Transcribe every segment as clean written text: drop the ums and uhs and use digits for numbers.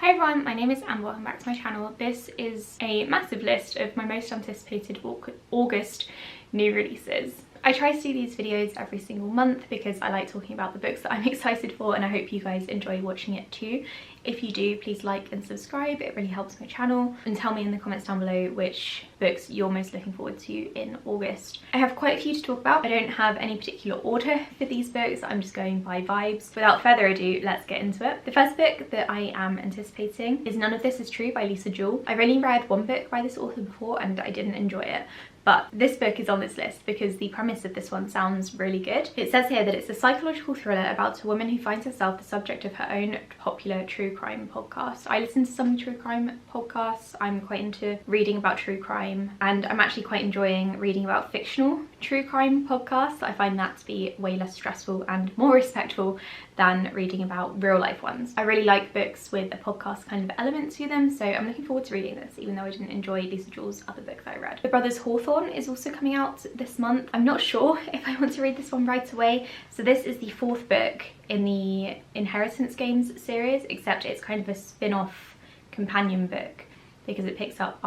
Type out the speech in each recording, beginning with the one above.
Hey everyone, my name is Anne, welcome back to my channel. This is a massive list of my most anticipated August new releases. I try to do these videos every single month because I like talking about the books that I'm excited for, and I hope you guys enjoy watching it too. If you do, please like and subscribe, it really helps my channel, and tell me in the comments down below which books you're most looking forward to in August. I have quite a few to talk about. I don't have any particular order for these books, I'm just going by vibes. Without further ado, let's get into it. The first book that I am anticipating is None of This Is True by Lisa Jewell. I've only read one book by this author before and I didn't enjoy it. But this book is on this list because the premise of this one sounds really good. It says here that it's a psychological thriller about a woman who finds herself the subject of her own popular true crime podcast. I listen to some true crime podcasts. I'm quite into reading about true crime, and I'm actually quite enjoying reading about fictional true crime podcasts. I find that to be way less stressful and more respectful than reading about real life ones. I really like books with a podcast kind of element to them, so I'm looking forward to reading this, even though I didn't enjoy Lisa Jewell's other book that I read. The Brothers Hawthorne is also coming out this month. I'm not sure if I want to read this one right away. So this is the fourth book in the Inheritance Games series, except it's kind of a spin-off companion book because it picks up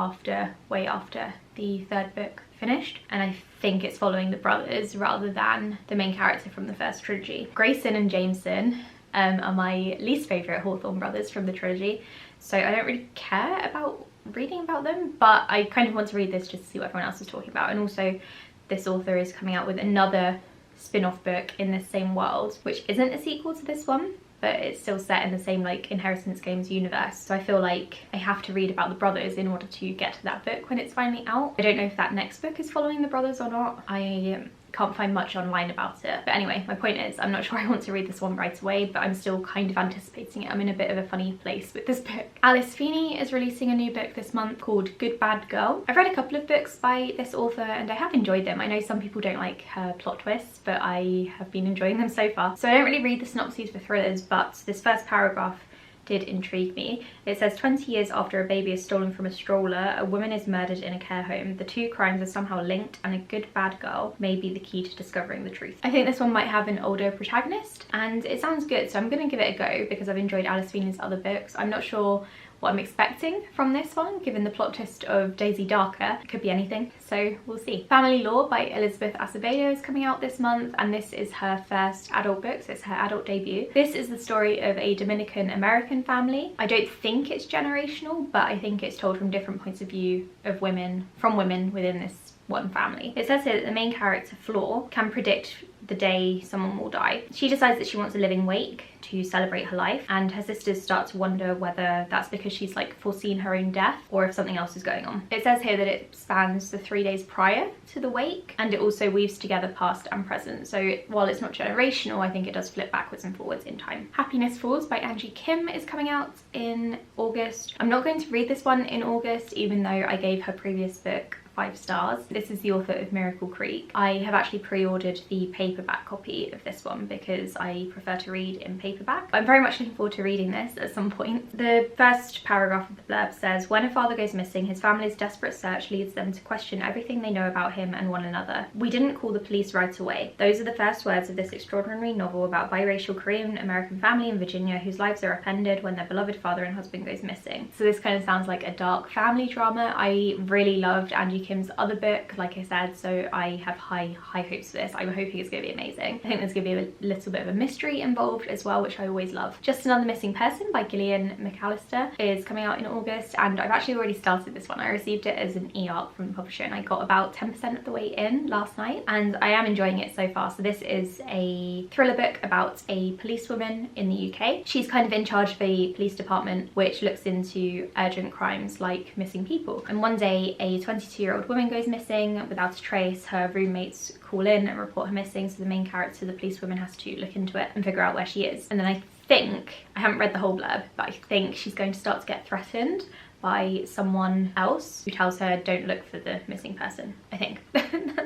way after the third book finished, and I think it's following the brothers rather than the main character from the first trilogy. Grayson and Jameson are my least favourite Hawthorne brothers from the trilogy, so I don't really care about reading about them, but I kind of want to read this just to see what everyone else is talking about. And also this author is coming out with another spin-off book in the same world, which isn't a sequel to this one, but it's still set in the same like Inheritance Games universe, so I feel like I have to read about the brothers in order to get to that book when it's finally out. I don't know if that next book is following the brothers or not. I can't find much online about it, but anyway, my point is I'm not sure I want to read this one right away, but I'm still kind of anticipating it. I'm in a bit of a funny place with this book. Alice Feeney is releasing a new book this month called Good Bad Girl. I've read a couple of books by this author and I have enjoyed them. I know some people don't like her plot twists, but I have been enjoying them so far. So I don't really read the synopses for thrillers, but this first paragraph did intrigue me. It says, 20 years after a baby is stolen from a stroller, a woman is murdered in a care home. The two crimes are somehow linked, and a good bad girl may be the key to discovering the truth. I think this one might have an older protagonist, and it sounds good, so I'm gonna give it a go because I've enjoyed Alice Feeney's other books. I'm not sure what I'm expecting from this one, given the plot twist of Daisy Darker. It could be anything, so we'll see. Family Law by Elizabeth Acevedo is coming out this month, and this is her first adult book, so it's her adult debut. This is the story of a Dominican American family. I don't think it's generational, but I think it's told from different points of view of women within this one family. It says here that the main character, Flor, can predict the day someone will die. She decides that she wants a living wake to celebrate her life, and her sisters start to wonder whether that's because she's like foreseen her own death or if something else is going on. It says here that it spans the 3 days prior to the wake, and it also weaves together past and present, so while it's not generational, I think it does flip backwards and forwards in time. Happiness Falls by Angie Kim is coming out in August. I'm not going to read this one in August, even though I gave her previous book 5 stars. This is the author of Miracle Creek. I have actually pre-ordered the paperback copy of this one because I prefer to read in paperback. I'm very much looking forward to reading this at some point. The first paragraph of the blurb says, when a father goes missing, his family's desperate search leads them to question everything they know about him and one another. We didn't call the police right away. Those are the first words of this extraordinary novel about biracial Korean American family in Virginia whose lives are upended when their beloved father and husband goes missing. So this kind of sounds like a dark family drama. I really loved Angie Kim's other book, like I said, so I have high hopes for this. I'm hoping it's going to be amazing. I think there's going to be a little bit of a mystery involved as well, which I always love. Just Another Missing Person by Gillian McAllister is coming out in August, and I've actually already started this one. I received it as an e-arc from the publisher and I got about 10% of the way in last night, and I am enjoying it so far. So this is a thriller book about a policewoman in the UK. She's kind of in charge of a police department which looks into urgent crimes like missing people, and one day a 22-year-old woman goes missing without a trace. Her roommates call in and report her missing, so the main character, the policewoman, has to look into it and figure out where she is. And then I haven't read the whole blurb, but I think she's going to start to get threatened by someone else who tells her don't look for the missing person, I think.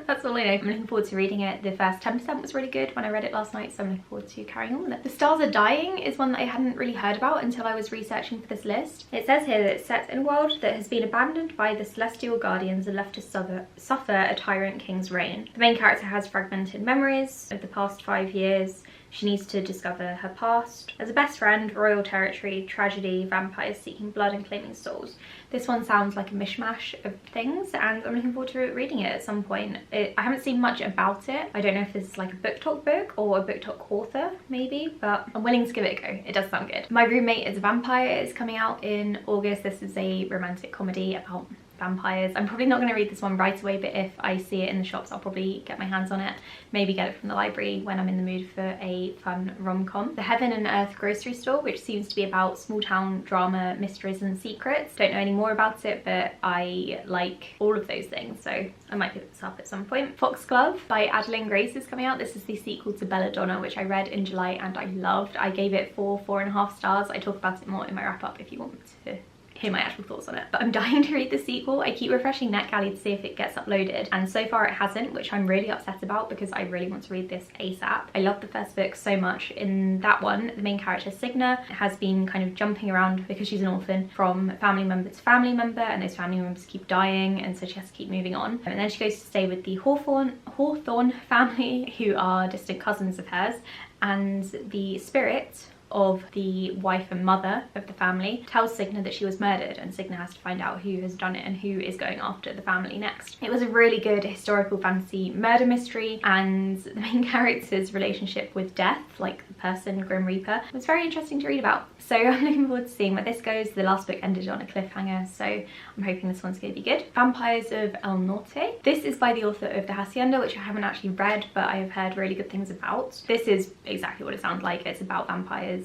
That's all I know. I'm looking forward to reading it. The first 10% was really good when I read it last night, so I'm looking forward to carrying on with it. The Stars Are Dying is one that I hadn't really heard about until I was researching for this list. It says here that it's set in a world that has been abandoned by the celestial guardians and left to suffer a tyrant king's reign. The main character has fragmented memories of the past 5 years. She needs to discover her past. As a best friend, royal territory, tragedy, vampires seeking blood and claiming souls. This one sounds like a mishmash of things, and I'm looking forward to reading it at some point. I haven't seen much about it. I don't know if this is like a book talk book or a book talk author maybe, but I'm willing to give it a go. It does sound good. My Roommate is a Vampire is coming out in August. This is a romantic comedy about vampires. I'm probably not going to read this one right away, but if I see it in the shops I'll probably get my hands on it, maybe get it from the library when I'm in the mood for a fun rom-com. The Heaven and Earth grocery store, which seems to be about small town drama, mysteries and secrets. Don't know any more about it, but I like all of those things, so I might pick this up at some point. Foxglove by Adalyn Grace is coming out. This is the sequel to Belladonna, which I read in July and I loved. I gave it 4.5 stars. I talk about it more in my wrap-up if you want to hear my actual thoughts on it, but I'm dying to read the sequel. I keep refreshing NetGalley to see if it gets uploaded, and so far it hasn't, which I'm really upset about because I really want to read this ASAP. I love the first book so much. In that one, the main character Signa has been kind of jumping around because she's an orphan from family member to family member, and those family members keep dying, and so she has to keep moving on. And then she goes to stay with the Hawthorne family, who are distant cousins of hers, and the spirit of the wife and mother of the family tells Signa that she was murdered, and Signa has to find out who has done it and who is going after the family next. It was a really good historical fantasy murder mystery, and the main character's relationship with death, like the person Grim Reaper, was very interesting to read about. So I'm looking forward to seeing where this goes. The last book ended on a cliffhanger, so I'm hoping this one's going to be good. Vampires of NORTE. This is by the author of The Hacienda, which I haven't actually read, but I have heard really good things about. This is exactly what it sounds like. It's about vampires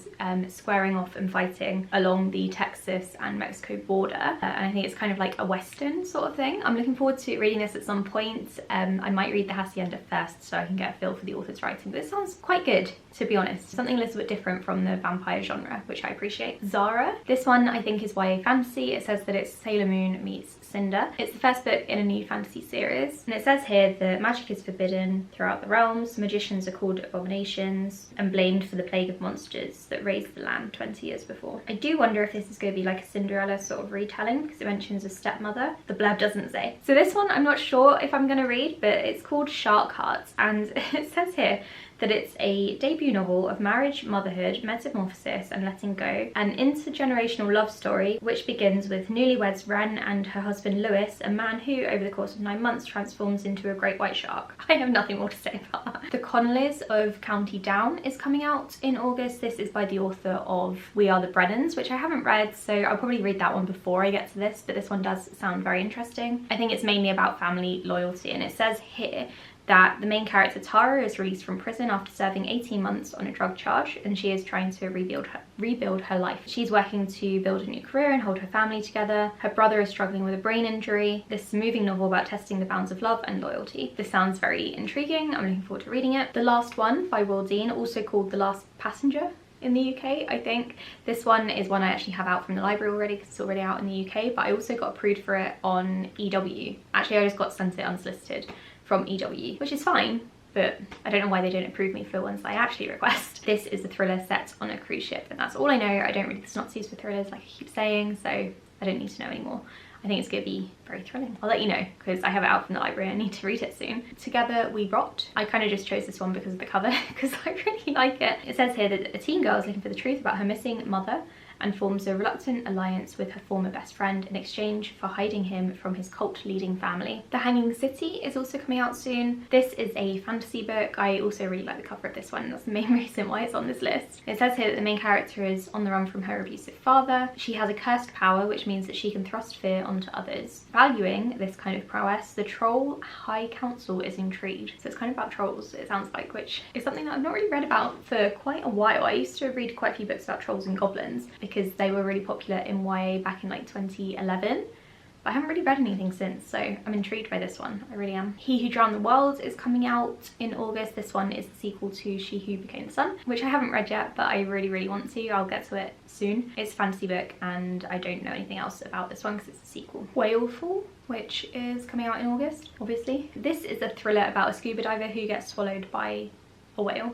squaring off and fighting along the Texas and Mexico border, and I think it's kind of like a western sort of thing. I'm looking forward to reading this at some point. I might read The Hacienda first so I can get a feel for the author's writing, but it sounds quite good, to be honest. Something a little bit different from the vampire genre, which I appreciate. Zara. This one I think is YA fantasy. It says that it's Sailor Moon meets Cinder. It's the first book in a new fantasy series, and it says here that magic is forbidden throughout the realms. Magicians are called abominations and blamed for the plague of monsters that raised the land 20 years before. I do wonder if this is going to be like a Cinderella sort of retelling, because it mentions a stepmother. The blurb doesn't say. So this one I'm not sure if I'm going to read, but it's called Shark Hearts, and it says here that it's a debut novel of marriage, motherhood, metamorphosis and letting go, an intergenerational love story which begins with newlyweds Ren and her husband Lewis, a man who over the course of 9 months transforms into a great white shark. I have nothing more to say about that. The Connellys of County Down is coming out in August. This is by the author of We Are the Brennans, which I haven't read, so I'll probably read that one before I get to this, but this one does sound very interesting. I think it's mainly about family loyalty, and it says here that the main character Tara is released from prison after serving 18 months on a drug charge, and she is trying to rebuild her life. She's working to build a new career and hold her family together. Her brother is struggling with a brain injury. This is a moving novel about testing the bounds of love and loyalty. This sounds very intriguing. I'm looking forward to reading it. The Last One by Will Dean, also called The Last Passenger in the UK, I think. This one is one I actually have out from the library already because it's already out in the UK, but I also got approved for it on EW. Actually, I just got sent it unsolicited from EW, which is fine, but I don't know why they don't approve me for ones I actually request. This is a thriller set on a cruise ship, and that's all I know. I don't read the synopses for thrillers like I keep saying, so I don't need to know anymore. I think it's going to be very thrilling. I'll let you know because I have it out from the library. I need to read it soon. Together We Rot. I kind of just chose this one because of the cover because I really like it. It says here that a teen girl is looking for the truth about her missing mother and forms a reluctant alliance with her former best friend in exchange for hiding him from his cult-leading family. The Hanging City is also coming out soon. This is a fantasy book. I also really like the cover of this one. That's the main reason why it's on this list. It says here that the main character is on the run from her abusive father. She has a cursed power, which means that she can thrust fear onto others. Valuing this kind of prowess, the Troll High Council is intrigued. So it's kind of about trolls, it sounds like, which is something that I've not really read about for quite a while. I used to read quite a few books about trolls and goblins because they were really popular in YA back in like 2011, but I haven't really read anything since, so I'm intrigued by this one. I really am. He Who Drowned the World is coming out in August. This one is the sequel to She Who Became the Sun, which I haven't read yet, but I really want to. I'll get to it soon. It's a fantasy book and I don't know anything else about this one because it's a sequel. Whaleful, which is coming out in August, obviously. This is a thriller about a scuba diver who gets swallowed by a whale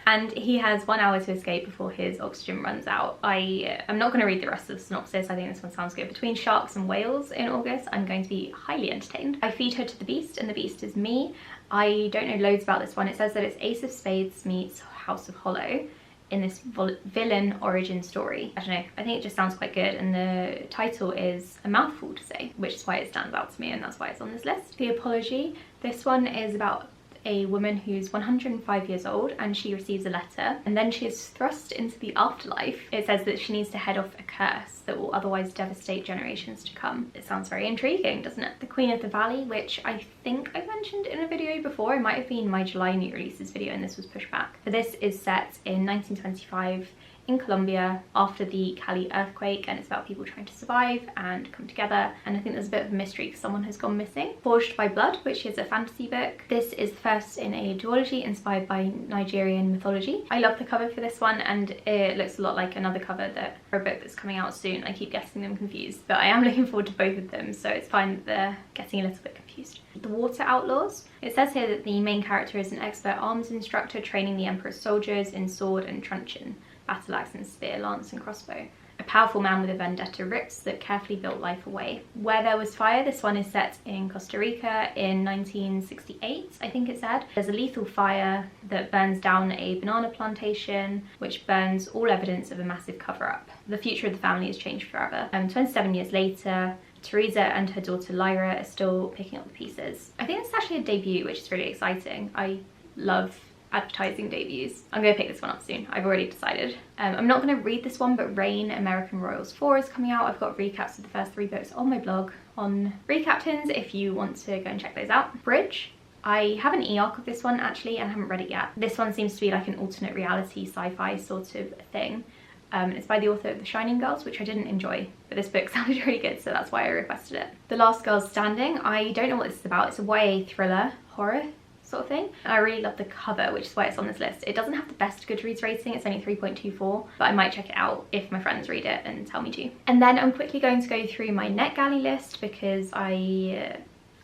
and he has 1 hour to escape before his oxygen runs out. I'm not going to read the rest of the synopsis. I think this one sounds good. Between sharks and whales in August, I'm going to be highly entertained. I Feed Her to the Beast and the Beast is Me. I don't know loads about this one. It says that it's Ace of Spades meets House of Hollow in this villain origin story. I don't know, I think it just sounds quite good, and the title is a mouthful to say, which is why it stands out to me, and that's why it's on this list. The Apology. This one is about a woman who's 105 years old, and she receives a letter, and then she is thrust into the afterlife. It says that she needs to head off a curse that will otherwise devastate generations to come. It sounds very intriguing, doesn't it? The Queen of the Valley, which I think I mentioned in a video before. It might have been my July new releases video and this was pushed back. But this is set in 1925 in Colombia after the Cali earthquake, and it's about people trying to survive and come together, and I think there's a bit of a mystery because someone has gone missing. Forged by Blood, which is a fantasy book. This is the first in a duology inspired by Nigerian mythology. I love the cover for this one, and it looks a lot like another cover for a book that's coming out soon. I keep getting them confused, but I am looking forward to both of them, so it's fine that they're getting a little bit confused. The Water Outlaws. It says here that the main character is an expert arms instructor training the Emperor's soldiers in sword and truncheon, battle axe and spear, lance and crossbow. A powerful man with a vendetta rips the carefully built life away. Where There Was Fire. This one is set in Costa Rica in 1968, I think it said. There's a lethal fire that burns down a banana plantation, which burns all evidence of a massive cover-up. The future of the family is changed forever. 27 years later, Teresa and her daughter Lyra are still picking up the pieces. I think it's actually a debut, which is really exciting. I love advertising debuts. I'm going to pick this one up soon. I've already decided. I'm not going to read this one, but Reign American Royals 4 is coming out. I've got recaps of the first 3 books on my blog on Recaptains if you want to go and check those out. Bridge. I have an e-arc of this one actually and haven't read it yet. This one seems to be like an alternate reality sci-fi sort of thing. It's by the author of The Shining Girls, which I didn't enjoy, but this book sounded really good, so that's why I requested it. The Last Girl Standing. I don't know what this is about. It's a YA thriller horror sort of thing. And I really love the cover, which is why it's on this list. It doesn't have the best Goodreads rating, it's only 3.24, but I might check it out if my friends read it and tell me to. And then I'm quickly going to go through my NetGalley list because I'm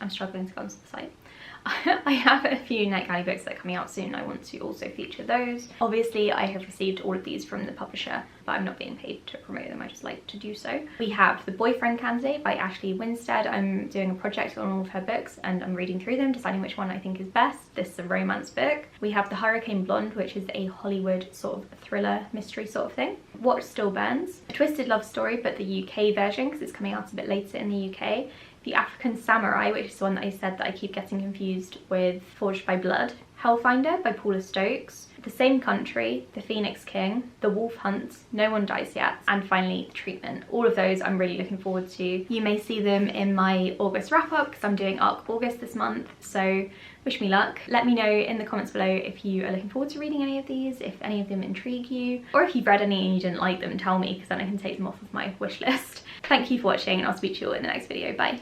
struggling to go onto the site. I have a few NetGalley books that are coming out soon. I want to also feature those. Obviously, I have received all of these from the publisher, but I'm not being paid to promote them. I just like to do so. We have The Boyfriend Candidate by Ashley Winstead. I'm doing a project on all of her books and I'm reading through them, deciding which one I think is best. This is a romance book. We have The Hurricane Blonde, which is a Hollywood sort of thriller mystery sort of thing. What Still Burns. A Twisted Love Story, but the UK version because it's coming out a bit later in the UK. The African Samurai, which is the one that I said that I keep getting confused with Forged by Blood. Hellfinder by Paula Stokes. The Same Country, The Phoenix King, The Wolf Hunt, No One Dies Yet, and finally The Treatment. All of those I'm really looking forward to. You may see them in my August wrap up because I'm doing ARC August this month, so wish me luck. Let me know in the comments below if you are looking forward to reading any of these, if any of them intrigue you, or if you've read any and you didn't like them, tell me because then I can take them off of my wish list. Thank you for watching and I'll speak to you all in the next video. Bye.